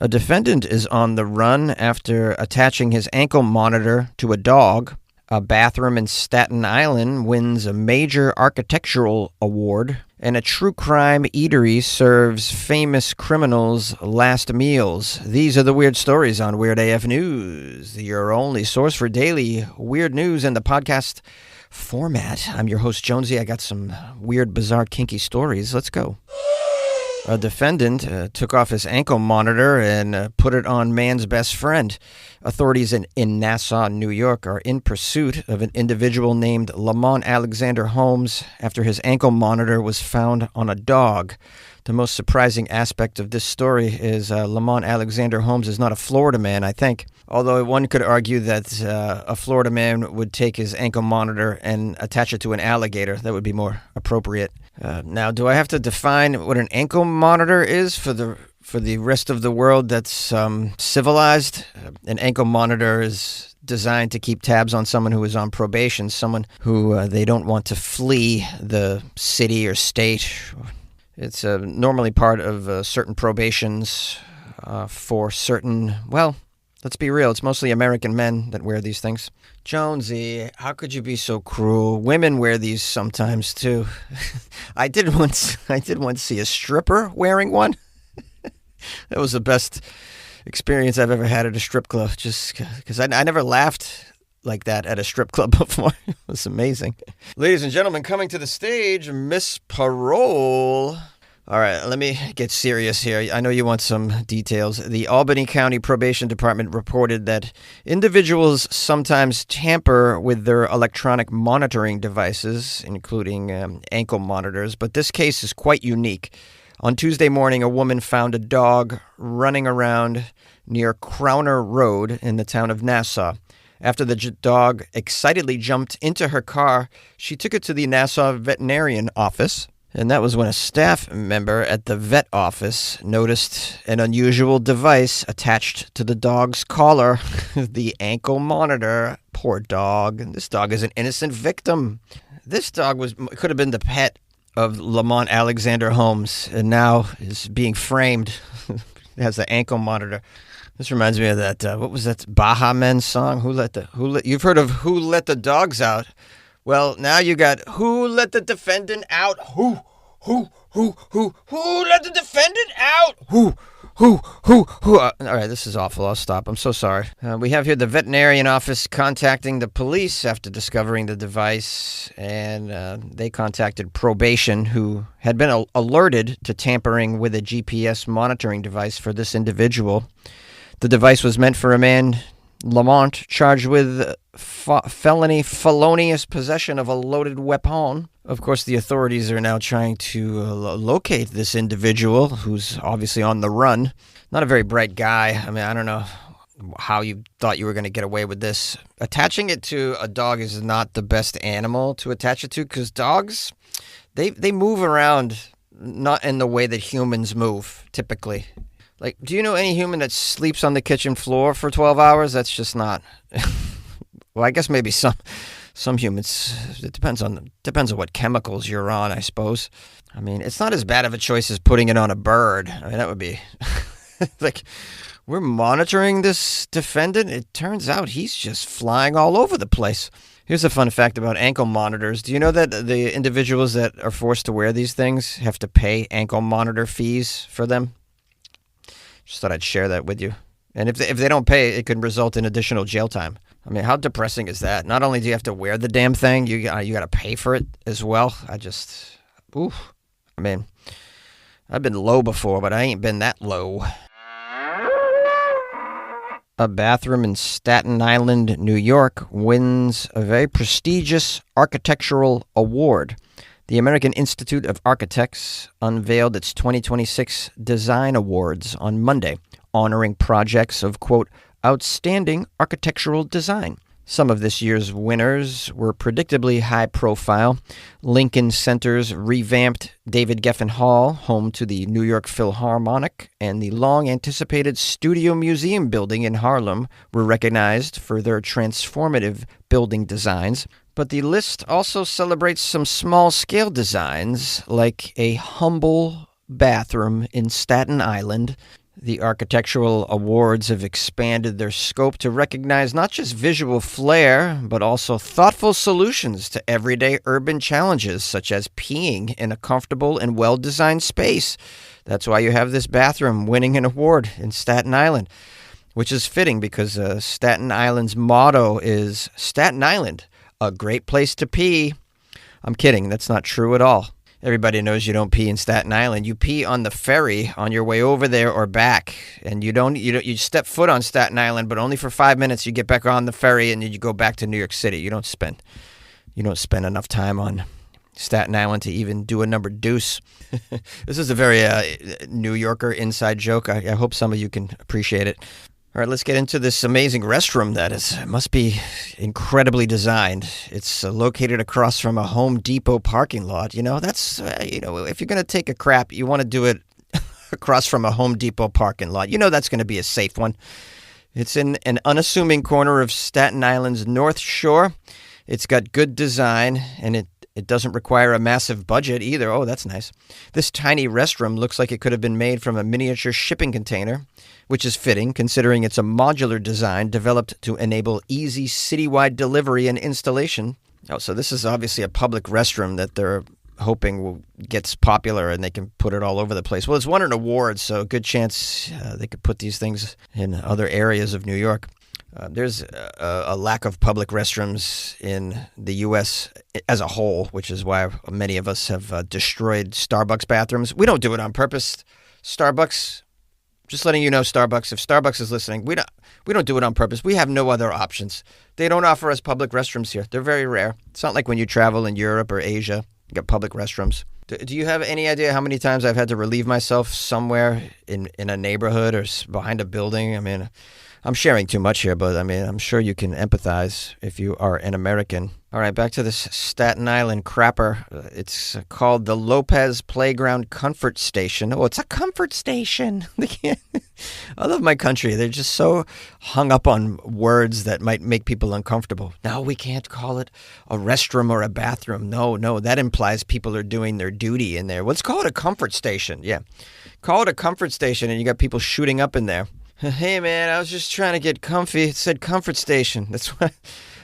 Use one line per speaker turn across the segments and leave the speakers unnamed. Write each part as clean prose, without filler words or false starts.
A defendant is on the run after attaching his ankle monitor to a dog. A bathroom in Staten Island wins a major architectural award. And a true crime eatery serves famous criminals' last meals. These are the weird stories on Weird AF News, your only source for daily weird news in the podcast format. I'm your host, Jonesy. I got some weird, bizarre, kinky stories. Let's go. A defendant took off his ankle monitor and put it on man's best friend. Authorities in Nassau, New York, are in pursuit of an individual named Lamont Alexander Holmes after his ankle monitor was found on a dog. The most surprising aspect of this story is Lamont Alexander Holmes is not a Florida man, I think. Although one could argue that a Florida man would take his ankle monitor and attach it to an alligator. That would be more appropriate. Now, do I have to define what an ankle monitor is for the rest of the world that's civilized? An ankle monitor is designed to keep tabs on someone who is on probation, someone who they don't want to flee the city or state. It's normally part of certain probations for certain, well, let's be real, it's mostly American men that wear these things. Jonesy, how could you be so cruel? Women wear these sometimes too. I did once see a stripper wearing one. That was the best experience I've ever had at a strip club, just because I never laughed like that at a strip club before. It was amazing. Ladies and gentlemen, coming to the stage, Miss Parole. All right, let me get serious here. I know you want some details. The Albany County Probation Department reported that individuals sometimes tamper with their electronic monitoring devices, including ankle monitors, but this case is quite unique. On Tuesday morning, a woman found a dog running around near Crowner Road in the town of Nassau. After the dog excitedly jumped into her car, she took it to the Nassau veterinarian office. And that was when a staff member at the vet office noticed an unusual device attached to the dog's collar, the ankle monitor. Poor dog. This dog is an innocent victim. This dog could have been the pet of Lamont Alexander Holmes, and now is being framed. It has the ankle monitor. This reminds me of that, what was that Baha Men song? You've heard of Who Let the Dogs Out? Well, now you got Who Let the Defendant Out? Who let the defendant out? Who? All right, this is awful. I'll stop. I'm so sorry. We have here the veterinarian office contacting the police after discovering the device, and they contacted probation, who had been alerted to tampering with a GPS monitoring device for this individual. The device was meant for a man, Lamont, charged with felonious possession of a loaded weapon. Of course, the authorities are now trying to locate this individual who's obviously on the run. Not a very bright guy. I mean, I don't know how you thought you were going to get away with this. Attaching it to a dog is not the best animal to attach it to, because dogs, they move around not in the way that humans move, typically. Like, do you know any human that sleeps on the kitchen floor for 12 hours? That's just not. Well, I guess maybe some humans. It depends on what chemicals you're on, I suppose. I mean, it's not as bad of a choice as putting it on a bird. I mean, that would be like, we're monitoring this defendant. It turns out he's just flying all over the place. Here's a fun fact about ankle monitors. Do you know that the individuals that are forced to wear these things have to pay ankle monitor fees for them? Just thought I'd share that with you. And if they don't pay, it could result in additional jail time. I mean, how depressing is that? Not only do you have to wear the damn thing, you got to pay for it as well. I mean, I've been low before, but I ain't been that low. A bathroom in Staten Island, New York, wins a very prestigious architectural award. The American Institute of Architects unveiled its 2026 Design Awards on Monday, honoring projects of, quote, outstanding architectural design. Some of this year's winners were predictably high-profile. Lincoln Center's revamped David Geffen Hall, home to the New York Philharmonic, and the long-anticipated Studio Museum building in Harlem were recognized for their transformative building designs. But the list also celebrates some small-scale designs, like a humble bathroom in Staten Island. The architectural awards have expanded their scope to recognize not just visual flair, but also thoughtful solutions to everyday urban challenges, such as peeing in a comfortable and well-designed space. That's why you have this bathroom winning an award in Staten Island, which is fitting because Staten Island's motto is Staten Island, a great place to pee. I'm kidding. That's not true at all. Everybody knows you don't pee in Staten Island. You pee on the ferry on your way over there or back, and you step foot on Staten Island, but only for 5 minutes. You get back on the ferry and you go back to New York City. You don't spend enough time on Staten Island to even do a number deuce. This is a very New Yorker inside joke. I hope some of you can appreciate it. All right, let's get into this amazing restroom that must be incredibly designed. It's located across from a Home Depot parking lot. That's, if you're going to take a crap, you want to do it across from a Home Depot parking lot. That's going to be a safe one. It's in an unassuming corner of Staten Island's North Shore. It's got good design, and it doesn't require a massive budget either. Oh, that's nice. This tiny restroom looks like it could have been made from a miniature shipping container, which is fitting considering it's a modular design developed to enable easy citywide delivery and installation. Oh, so this is obviously a public restroom that they're hoping gets popular and they can put it all over the place. Well, it's won an award, so good chance they could put these things in other areas of New York. There's a lack of public restrooms in the U.S. as a whole, which is why many of us have destroyed Starbucks bathrooms. We don't do it on purpose. Starbucks, just letting you know, Starbucks, if Starbucks is listening, we don't do it on purpose. We have no other options. They don't offer us public restrooms here. They're very rare. It's not like when you travel in Europe or Asia, you got public restrooms. Do you have any idea how many times I've had to relieve myself somewhere in a neighborhood or behind a building? I mean, I'm sharing too much here, but I'm sure you can empathize if you are an American. All right, back to this Staten Island crapper. It's called the Lopez Playground Comfort Station. Oh, it's a comfort station. I love my country. They're just so hung up on words that might make people uncomfortable. No, we can't call it a restroom or a bathroom. No, that implies people are doing their duty in there. Let's call it a comfort station. Yeah, call it a comfort station, and you got people shooting up in there. Hey, man, I was just trying to get comfy. It said comfort station. That's why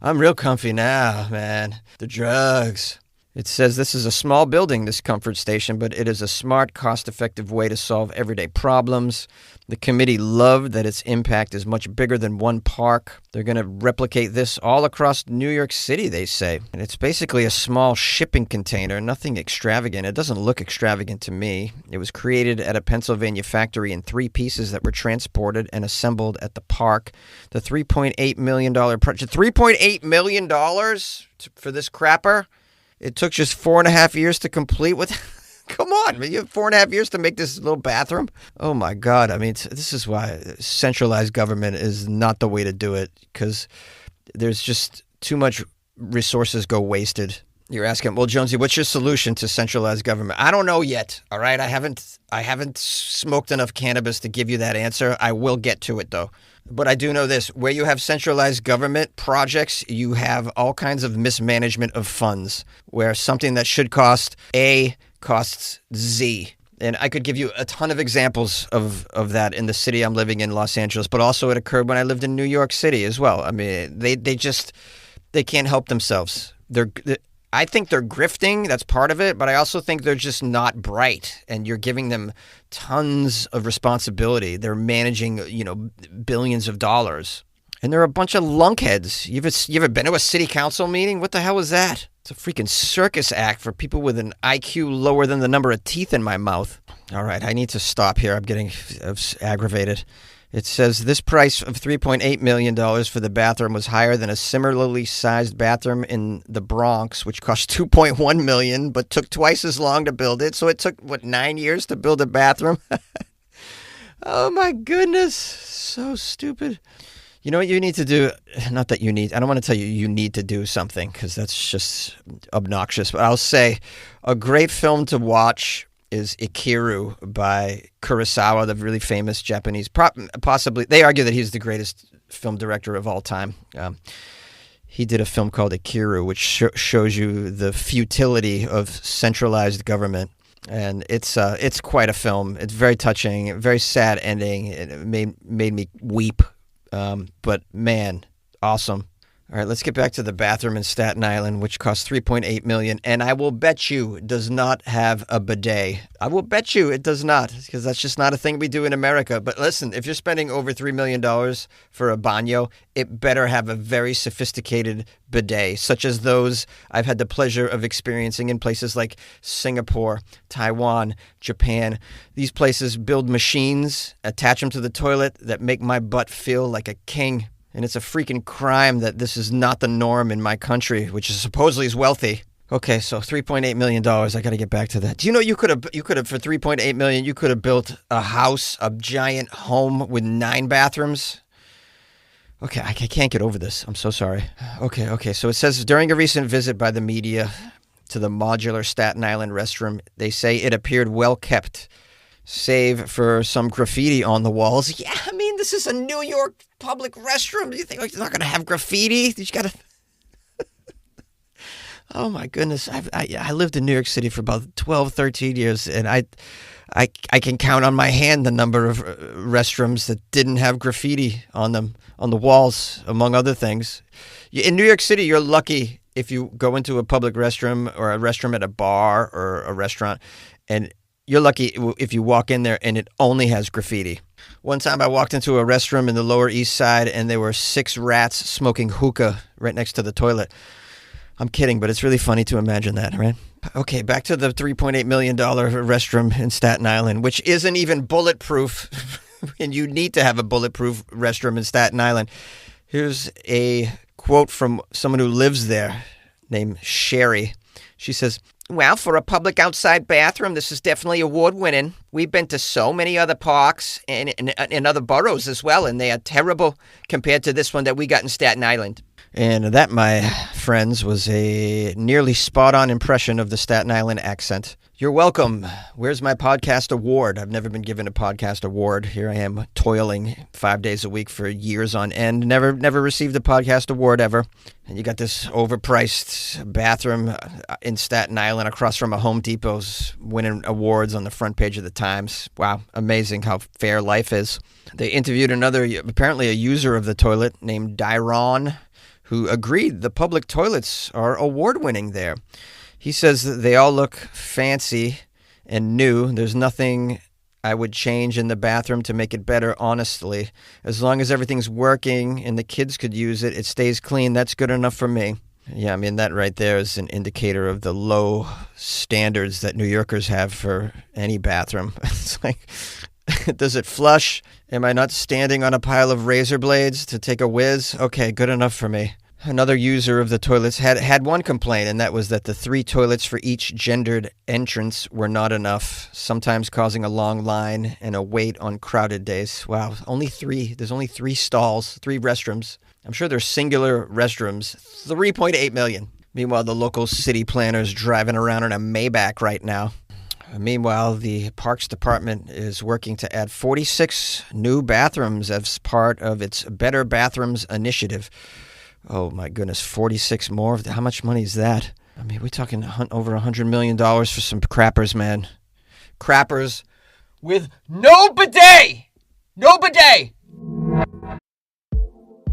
I'm real comfy now, man. The drugs. It says this is a small building, this comfort station, but it is a smart, cost-effective way to solve everyday problems. The committee loved that its impact is much bigger than one park. They're going to replicate this all across New York City, they say. And it's basically a small shipping container, nothing extravagant. It doesn't look extravagant to me. It was created at a Pennsylvania factory in 3 pieces that were transported and assembled at the park. The $3.8 million project. $3.8 million for this crapper? It took just 4.5 years to complete. Come on, you have 4.5 years to make this little bathroom? Oh my God. This is why centralized government is not the way to do it, because there's just too much resources go wasted. You're asking, well, Jonesy, what's your solution to centralized government? I don't know yet. All right. I haven't smoked enough cannabis to give you that answer. I will get to it though. But I do know this, where you have centralized government projects, you have all kinds of mismanagement of funds, where something that should cost A costs Z. And I could give you a ton of examples of that in the city I'm living in, Los Angeles, but also it occurred when I lived in New York City as well. They can't help themselves. I think they're grifting. That's part of it. But I also think they're just not bright, and you're giving them tons of responsibility. They're managing, billions of dollars, and they're a bunch of lunkheads. You ever been to a city council meeting? What the hell is that? It's a freaking circus act for people with an IQ lower than the number of teeth in my mouth. All right, I need to stop here. I'm getting aggravated. It says this price of $3.8 million for the bathroom was higher than a similarly sized bathroom in the Bronx, which cost $2.1 million, but took twice as long to build it. So it took, 9 years to build a bathroom? Oh, my goodness. So stupid. You know what you need to do? Not that you need. I don't want to tell you you need to do something, because that's just obnoxious. But I'll say a great film to watch is Ikiru by Kurosawa, the really famous Japanese, possibly, they argue that he's the greatest film director of all time. He did a film called Ikiru, which shows you the futility of centralized government. And it's quite a film. It's very touching, very sad ending. It made me weep. But man, awesome. All right, let's get back to the bathroom in Staten Island, which costs $3.8 million, and I will bet you does not have a bidet. I will bet you it does not, because that's just not a thing we do in America. But listen, if you're spending over $3 million for a baño, it better have a very sophisticated bidet, such as those I've had the pleasure of experiencing in places like Singapore, Taiwan, Japan. These places build machines, attach them to the toilet that make my butt feel like a king. And it's a freaking crime that this is not the norm in my country, which is supposedly is wealthy. Okay, so $3.8 million. I got to get back to that. Do you know you could have for $3.8 million, you could have built a house, a giant home with 9 bathrooms? Okay, I can't get over this. I'm so sorry. Okay. So it says during a recent visit by the media to the modular Staten Island restroom, they say it appeared well kept, save for some graffiti on the walls. Yeah, I mean, this is a New York public restroom. Do you think it's not going to have graffiti? You got to... Oh, my goodness. I lived in New York City for about 12, 13 years, and I can count on my hand the number of restrooms that didn't have graffiti on them, on the walls, among other things. In New York City, you're lucky if you go into a public restroom or a restroom at a bar or a restaurant, and you're lucky if you walk in there and it only has graffiti. One time I walked into a restroom in the Lower East Side and there were 6 rats smoking hookah right next to the toilet. I'm kidding, but it's really funny to imagine that, right? Okay, back to the $3.8 million restroom in Staten Island, which isn't even bulletproof, and you need to have a bulletproof restroom in Staten Island. Here's a quote from someone who lives there named Sherry. She says, "Well, for a public outside bathroom, this is definitely award-winning. We've been to so many other parks and in other boroughs as well, and they are terrible compared to this one that we got in Staten Island." And that, my friends, was a nearly spot-on impression of the Staten Island accent. You're welcome. Where's my podcast award? I've never been given a podcast award. Here I am toiling 5 days a week for years on end. Never received a podcast award ever. And you got this overpriced bathroom in Staten Island across from a Home Depot's winning awards on the front page of the Times. Wow, amazing how fair life is. They interviewed apparently a user of the toilet named Dyron, who agreed the public toilets are award-winning there. He says that they all look fancy and new. There's nothing I would change in the bathroom to make it better, honestly. As long as everything's working and the kids could use it, it stays clean, that's good enough for me. Yeah, I mean, that right there is an indicator of the low standards that New Yorkers have for any bathroom. It's like, does it flush? Am I not standing on a pile of razor blades to take a whiz? Okay, good enough for me. Another user of the toilets had one complaint, and that was that the 3 toilets for each gendered entrance were not enough, sometimes causing a long line and a wait on crowded days. Wow, only 3. There's only 3 stalls, 3 restrooms. I'm sure they're singular restrooms. $3.8 million. Meanwhile, the local city planner's driving around in a Maybach right now. Meanwhile, the Parks Department is working to add 46 new bathrooms as part of its Better Bathrooms initiative. Oh, my goodness, 46 more? How much money is that? I mean, we're talking over $100 million for some crappers, man. Crappers with no bidet! No bidet!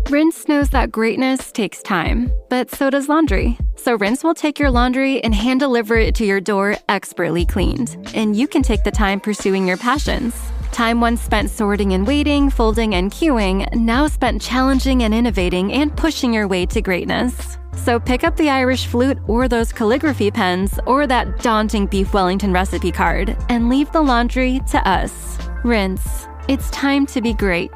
Rinse knows that greatness takes time, but so does laundry. So Rinse will take your laundry and hand deliver it to your door expertly cleaned. And you can take the time pursuing your passions. Time once spent sorting and waiting, folding and queuing, now spent challenging and innovating and pushing your way to greatness. So pick up the Irish flute or those calligraphy pens or that daunting beef Wellington recipe card and leave the laundry to us. Rinse. It's time to be great.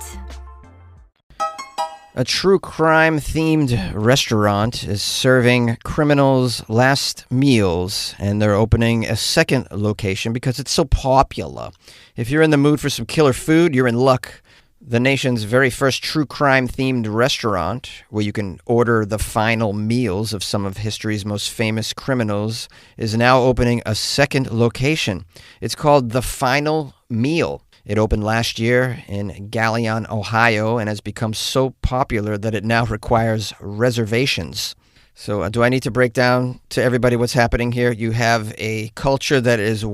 A true crime-themed restaurant is serving criminals' last meals, and they're opening a second location because it's so popular. If you're in the mood for some killer food, you're in luck. The nation's very first true crime-themed restaurant, where you can order the final meals of some of history's most famous criminals, is now opening a second location. It's called The Final Meal. It opened last year in Galion, Ohio, and has become so popular that it now requires reservations. So do I need to break down to everybody what's happening here? You have a culture that is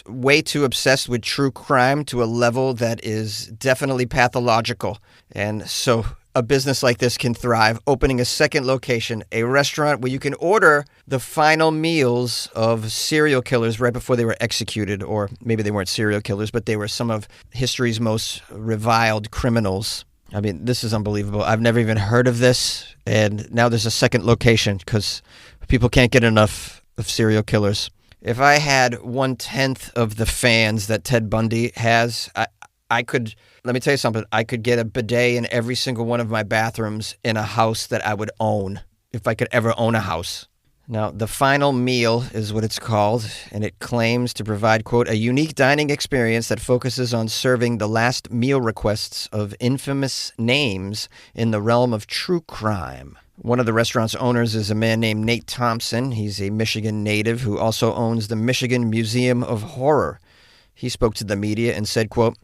way too obsessed with true crime to a level that is definitely pathological. And so a business like this can thrive, opening a second location, a restaurant where you can order the final meals of serial killers right before they were executed, or maybe they weren't serial killers, but they were some of history's most reviled criminals. I mean, this is unbelievable. I've never even heard of this, and now there's a second location because people can't get enough of serial killers. If I had 1/10 of the fans that Ted Bundy has, I could, let me tell you something, I could get a bidet in every single one of my bathrooms in a house that I would own, if I could ever own a house. Now, the final meal is what it's called, and it claims to provide, quote, a unique dining experience that focuses on serving the last meal requests of infamous names in the realm of true crime. One of the restaurant's owners is a man named Nate Thompson. He's a Michigan native who also owns the Michigan Museum of Horror. He spoke to the media and said, quote,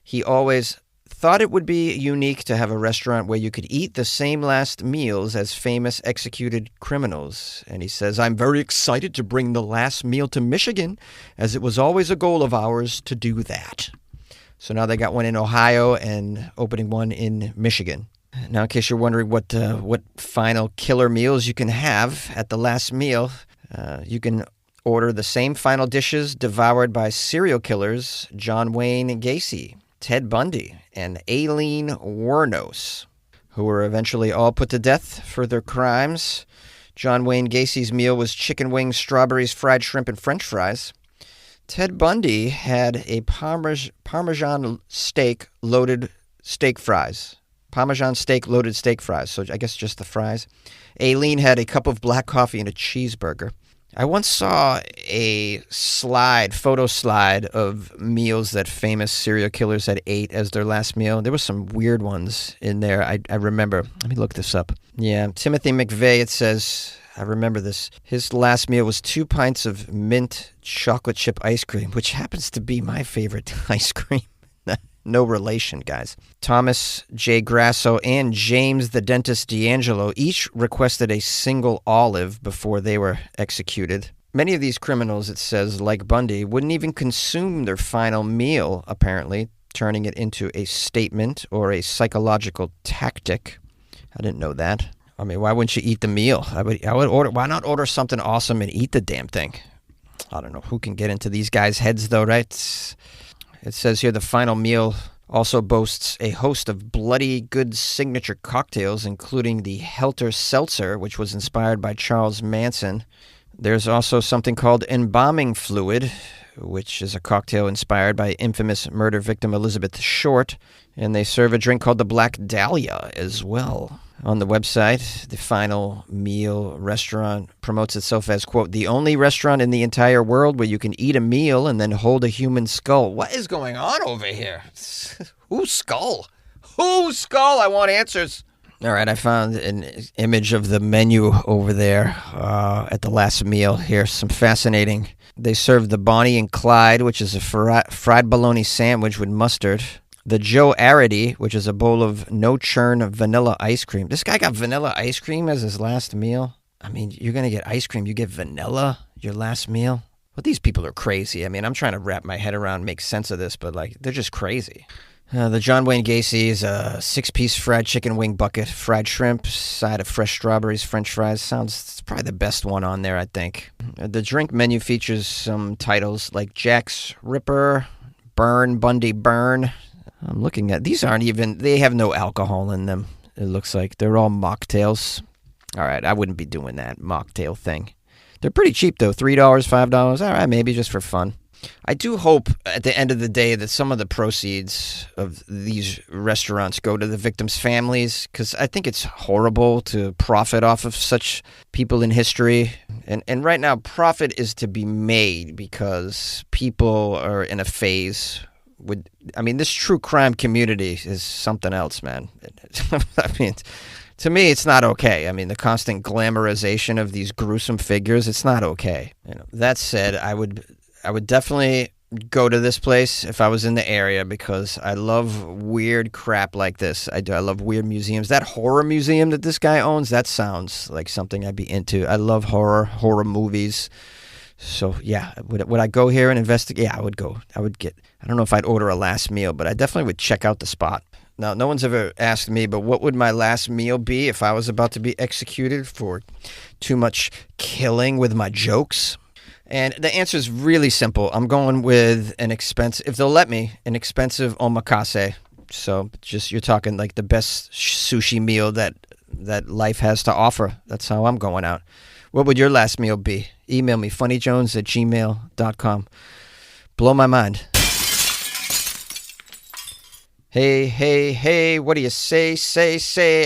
he always thought it would be unique to have a restaurant where you could eat the same last meals as famous executed criminals. And he says, I'm very excited to bring the last meal to Michigan, as it was always a goal of ours to do that. So now they got one in Ohio and opening one in Michigan. Now, in case you're wondering what final killer meals you can have at the last meal, you can order the same final dishes devoured by serial killers John Wayne Gacy, Ted Bundy, and Aileen Wuornos, who were eventually all put to death for their crimes. John Wayne Gacy's meal was chicken wings, strawberries, fried shrimp, and French fries. Ted Bundy had a Parmesan steak loaded steak fries. Parmesan steak loaded steak fries, so I guess just the fries. Aileen had a cup of black coffee and a cheeseburger. I once saw a photo slide of meals that famous serial killers had ate as their last meal. There were some weird ones in there. I remember. Let me look this up. Yeah, Timothy McVeigh, it says, I remember this. His last meal was 2 pints of mint chocolate chip ice cream, which happens to be my favorite ice cream. No relation, guys. Thomas J. Grasso and James the Dentist D'Angelo each requested a single olive before they were executed. Many of these criminals, it says, like Bundy, wouldn't even consume their final meal, apparently, turning it into a statement or a psychological tactic. I didn't know that. I mean, why wouldn't you eat the meal? I would order. Why not order something awesome and eat the damn thing? I don't know. Who can get into these guys' heads, though, right? It says here the final meal also boasts a host of bloody good signature cocktails, including the Helter Seltzer, which was inspired by Charles Manson. There's also something called embalming fluid, which is a cocktail inspired by infamous murder victim Elizabeth Short. And they serve a drink called the Black Dahlia as well. On the website, the Final Meal restaurant promotes itself as, quote, the only restaurant in the entire world where you can eat a meal and then hold a human skull. What is going on over here? Whose skull? Whose skull? I want answers. All right, I found an image of the menu over there at the last meal. Here's some fascinating. They serve the Bonnie and Clyde, which is a fried bologna sandwich with mustard. The Joe Arity, which is a bowl of no-churn vanilla ice cream. This guy got vanilla ice cream as his last meal? I mean, you're going to get ice cream. You get vanilla your last meal? Well, these people are crazy. I mean, I'm trying to wrap my head around, make sense of this, but, they're just crazy. The John Wayne Gacy is a 6-piece fried chicken wing bucket, fried shrimp, side of fresh strawberries, French fries. It's probably the best one on there, I think. The drink menu features some titles like Jack's Ripper, Burn, Bundy Burn. I'm looking at, these aren't even, they have no alcohol in them, it looks like. They're all mocktails. All right, I wouldn't be doing that mocktail thing. They're pretty cheap, though, $3, $5. All right, maybe just for fun. I do hope at the end of the day that some of the proceeds of these restaurants go to the victims' families, because I think it's horrible to profit off of such people in history. And right now, profit is to be made because people are in a phase. This true crime community is something else, man. I mean, to me, it's not okay. I mean, the constant glamorization of these gruesome figures, it's not okay. That said, I would definitely go to this place if I was in the area because I love weird crap like this. I do. I love weird museums. That horror museum that this guy owns, that sounds like something I'd be into. I love horror movies. So, yeah, would I go here and investigate? Yeah, I would go. I don't know if I'd order a last meal, but I definitely would check out the spot. Now, no one's ever asked me, but what would my last meal be if I was about to be executed for too much killing with my jokes? And the answer is really simple. I'm going with an expensive, if they'll let me, an expensive omakase. So just you're talking like the best sushi meal that life has to offer. That's how I'm going out. What would your last meal be? Email me, funnyjones@gmail.com. Blow my mind. Hey, what do you say?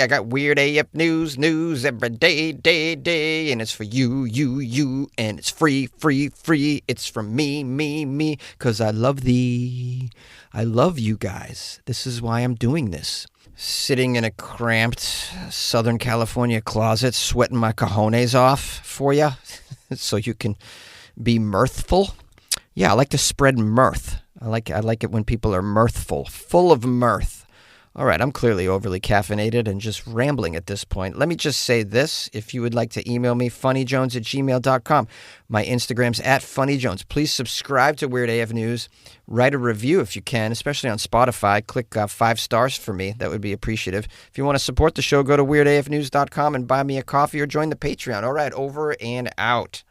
I got weird AF news every day, and it's for you, and it's free. It's from me, 'cause I love thee. I love you guys. This is why I'm doing this. Sitting in a cramped Southern California closet, sweating my cojones off for you, so you can be mirthful. Yeah, I like to spread mirth. I like it when people are mirthful, full of mirth. All right, I'm clearly overly caffeinated and just rambling at this point. Let me just say this. If you would like to email me, funnyjones@gmail.com. My Instagram's @funnyjones. Please subscribe to Weird AF News. Write a review if you can, especially on Spotify. Click 5 stars for me. That would be appreciative. If you want to support the show, go to weirdafnews.com and buy me a coffee or join the Patreon. All right, over and out.